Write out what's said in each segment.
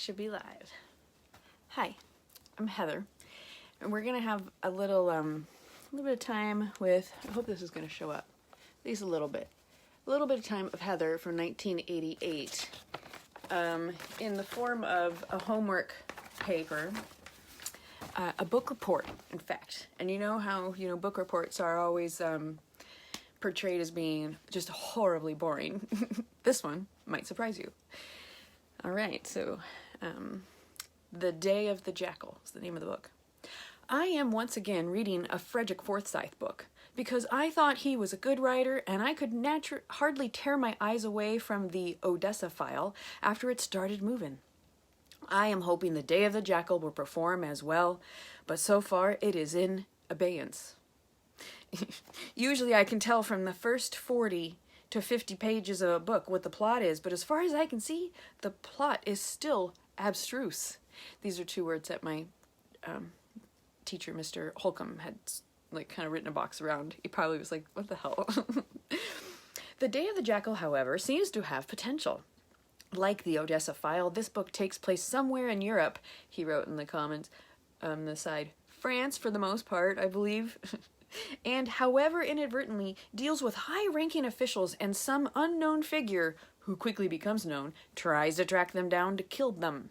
should be live. Hi, I'm Heather, and we're gonna have a little bit of time with, I hope this is gonna show up, at least a little bit of time of Heather from 1988, in the form of a homework paper, a book report, in fact. And you know how, book reports are always portrayed as being just horribly boring. This one might surprise you. All right, so The Day of the Jackal is the name of the book. I am once again reading a Frederick Forsyth book because I thought he was a good writer and I could hardly tear my eyes away from the Odessa file after it started moving. I am hoping The Day of the Jackal will perform as well, but so far it is in abeyance. Usually I can tell from the first 40 to 50 pages of a book what the plot is, but as far as I can see, the plot is still abstruse. These are two words that my teacher, Mr. Holcomb, had kind of written a box around. He probably was like, what the hell? The Day of the Jackal, however, seems to have potential. Like the Odessa file, this book takes place somewhere in Europe, he wrote in the comments on the side. France, for the most part, I believe. And, however inadvertently, deals with high-ranking officials and some unknown figure, who quickly becomes known, tries to track them down to kill them.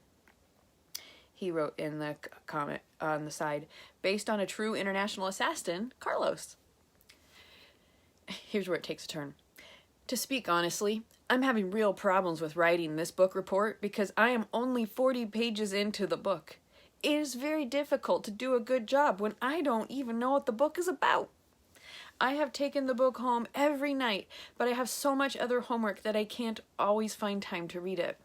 He wrote in the comment on the side, based on a true international assassin, Carlos. Here's where it takes a turn. To speak honestly, I'm having real problems with writing this book report because I am only 40 pages into the book. It is very difficult to do a good job when I don't even know what the book is about. I have taken the book home every night, but I have so much other homework that I can't always find time to read it.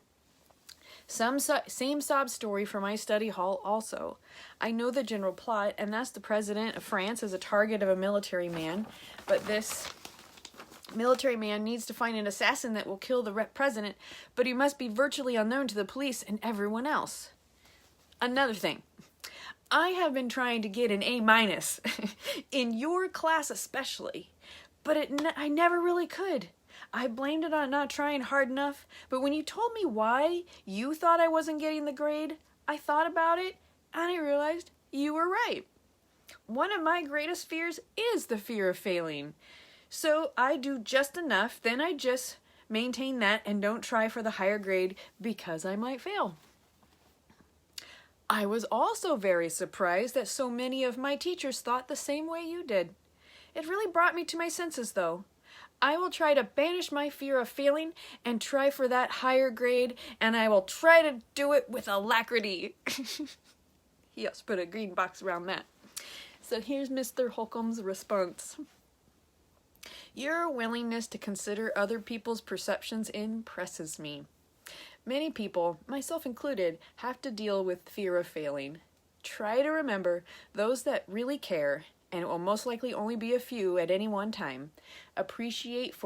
Same sob story for my study hall also. I know the general plot, and that's the president of France as a target of a military man, but this military man needs to find an assassin that will kill the president, but he must be virtually unknown to the police and everyone else. Another thing, I have been trying to get an A- in your class especially, but I never really could. I blamed it on not trying hard enough, but when you told me why you thought I wasn't getting the grade, I thought about it and I realized you were right. One of my greatest fears is the fear of failing. So I do just enough, then I just maintain that and don't try for the higher grade because I might fail. I was also very surprised that so many of my teachers thought the same way you did. It really brought me to my senses, though. I will try to banish my fear of failing and try for that higher grade, and I will try to do it with alacrity. He also put a green box around that. So here's Mr. Holcomb's response. Your willingness to consider other people's perceptions impresses me. Many people, myself included, have to deal with fear of failing. Try to remember those that really care, and it will most likely only be a few at any one time. Appreciate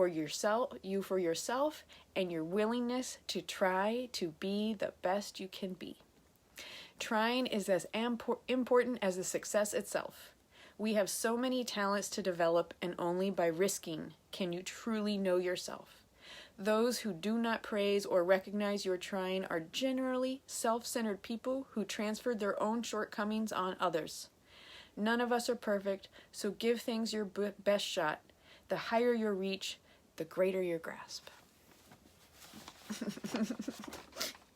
you for yourself and your willingness to try to be the best you can be. Trying is as important as the success itself. We have so many talents to develop, and only by risking can you truly know yourself. Those who do not praise or recognize your trying are generally self-centered people who transferred their own shortcomings on others. None of us are perfect, so give things your best shot. The higher your reach, the greater your grasp.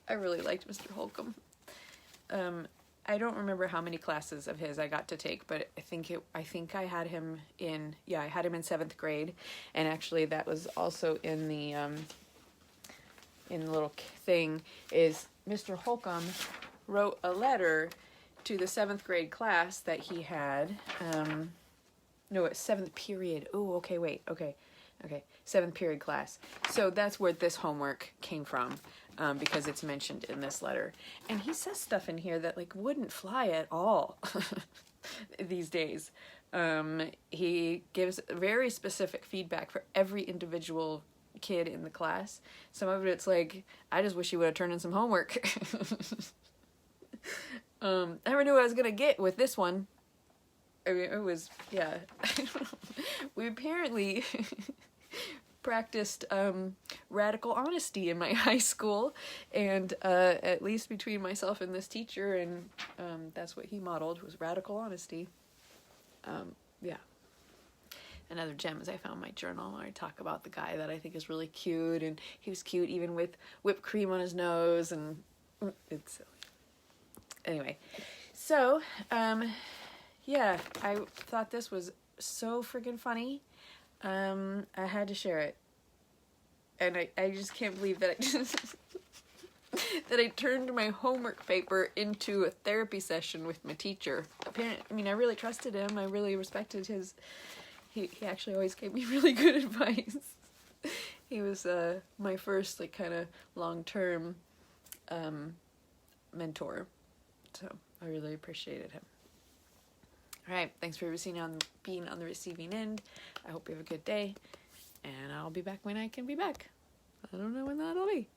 I really liked Mr. Holcomb. I don't remember how many classes of his I got to take, but I think I had him in, I had him in 7th grade, and actually that was also in the little thing, is Mr. Holcomb wrote a letter to the 7th grade class that he had, no, it's 7th period, okay, 7th period class. So that's where this homework came from. Because it's mentioned in this letter. And he says stuff in here that wouldn't fly at all these days. He gives very specific feedback for every individual kid in the class. Some of it's I just wish he would have turned in some homework. I never knew what I was gonna get with this one. I mean, it was, yeah. We apparently practiced radical honesty in my high school, and at least between myself and this teacher, and that's what he modeled, was radical honesty. Yeah. Another gem is I found my journal where I talk about the guy that I think is really cute, and he was cute even with whipped cream on his nose, and it's silly. Anyway, so yeah, I thought this was so friggin' funny. I had to share it, and I just can't believe that I just that I turned my homework paper into a therapy session with my teacher. Apparently, I mean, I really trusted him. I really respected his. He actually always gave me really good advice. He was my first like kind of long-term mentor, so I really appreciated him. All right, thanks for being on the receiving end. I hope you have a good day, and I'll be back when I can be back. I don't know when that'll be.